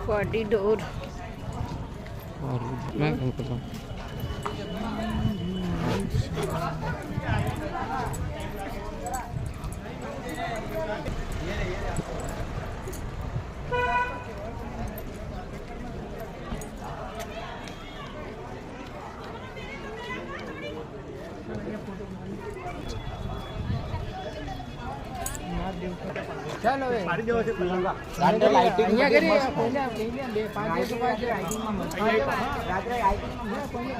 Corridor और मैं कौन कर रहा हूँ। चलो मारी देवा છે પલંગા રાત્રે લાઇટિંગ અહીંયા કરી પહેલા બે 5 વાગે લાઇટિંગ માં રાત્રે લાઇટિંગ માં કોઈ